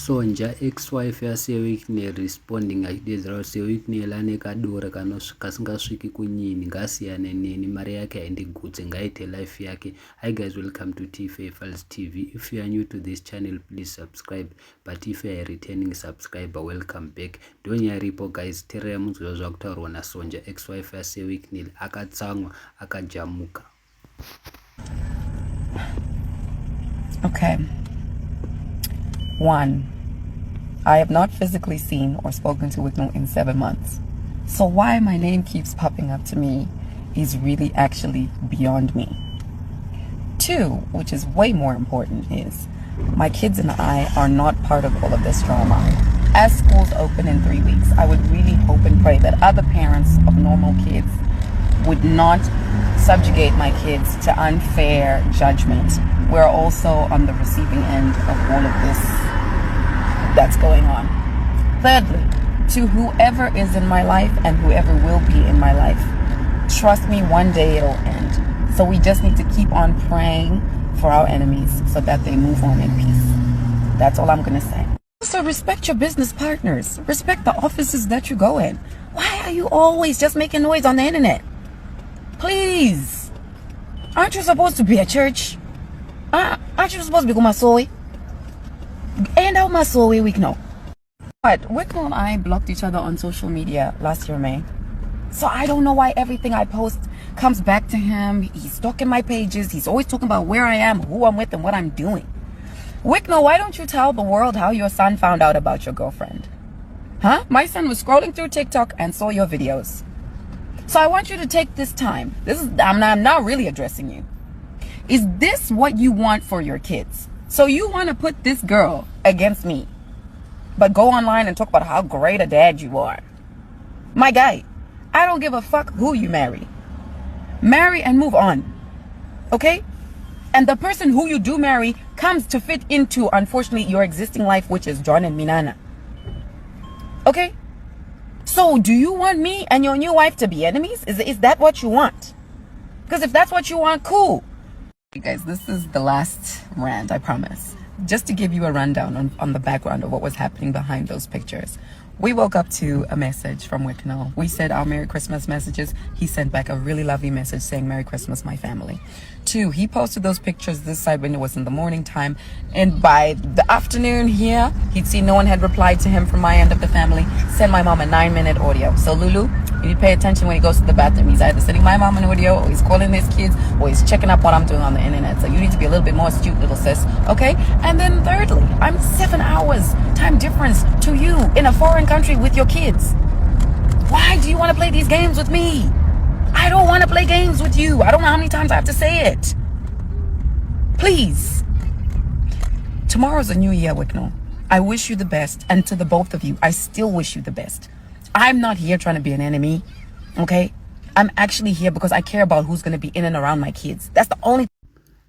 Sonja ex-wife yaseWicknell responding achidedzera seWicknell anekadora kasingasviki kunyini ngasiyane neni mari yake haindigutse ngaite life yake. Hi guys, welcome to T-Fair Files TV. If you are new to this channel, please subscribe. But if you are a returning subscriber, welcome back. Ndonyaripo guys, tererai munzwa zvakutaurwa naSonja ex-wife yaseWicknell akatsamwa akajamuka. Okay. 1. I have not physically seen or spoken to Wicknell in 7 months. So why my name keeps popping up to me is really actually beyond me. 2, which is way more important, is my kids and I are not part of all of this drama. As schools open in 3 weeks, I would really hope and pray that other parents of normal kids would not subjugate my kids to unfair judgment. We're also on the receiving end of all of this that's going on. Thirdly, to whoever is in my life and whoever will be in my life, trust me, one day it'll end. So we just need to keep on praying for our enemies so that they move on in peace. That's all I'm going to say. So respect your business partners. Respect the offices that you go in. Why are you always just making noise on the internet? Please. Aren't you supposed to be at church? Aren't you supposed to be Kumasowe? And how Masowe Wicknell? But Wicknell and I blocked each other on social media last year, May. So I don't know why everything I post comes back to him. He's stalking my pages. He's always talking about where I am, who I'm with, and what I'm doing. Wicknell, why don't you tell the world how your son found out about your girlfriend? Huh? My son was scrolling through TikTok and saw your videos. So I want you to take this time. I'm not really addressing you. Is this what you want for your kids? So you want to put this girl against me, but go online and talk about how great a dad you are. My guy, I don't give a fuck who you marry. Marry and move on. Okay? And the person who you do marry comes to fit into, unfortunately, your existing life, which is John and Minana. Okay? So do you want me and your new wife to be enemies? Is that what you want? Because if that's what you want, cool. You guys, this is the last rant, I promise. Just to give you a rundown on the background of what was happening behind those pictures. We woke up to a message from Wicknell. We said our Merry Christmas messages. He sent back a really lovely message saying, Merry Christmas, my family. 2, he posted those pictures this side when it was in the morning time. And by the afternoon here, he'd seen no one had replied to him from my end of the family. Send my mom a 9-minute audio. So Lulu, you need to pay attention when he goes to the bathroom. He's either sending my mom an audio, or he's calling his kids, or he's checking up what I'm doing on the internet. So you need to be a little bit more astute, little sis. Okay? And then thirdly, I'm 7 hours time difference to you in a foreign country with your kids. Why do you want to play these games with me? I don't want to play games with you. I don't know how many times I have to say it. Please. Tomorrow's a new year, Wicknell. I wish you the best. And to the both of you, I still wish you the best. I'm not here trying to be an enemy. Okay? I'm actually here because I care about who's going to be in and around my kids. That's the only.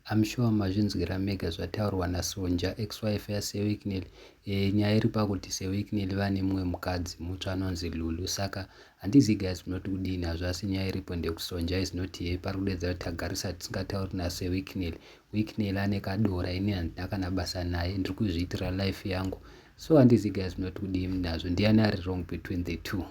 I'm sure mazvinzwira mega zvataurwa naSonja ex-wife yaseWicknell. Nyaya iri pakuti seWicknell vane mumwe mukadzi mutsva anonzi Lulu. Saka handizivi guys munoti kudini, hazvo asi nyaya iripo ndekuti Sonja is not here. Pari kudedzera kuti tagarisa tisingatauri naseWicknell. Wicknell anekadora, ini handina kana basa naye, ndiri kuzviitira life yangu. So handizivi guys munoti kudini nazvo. Ndiani ari wrong between the two?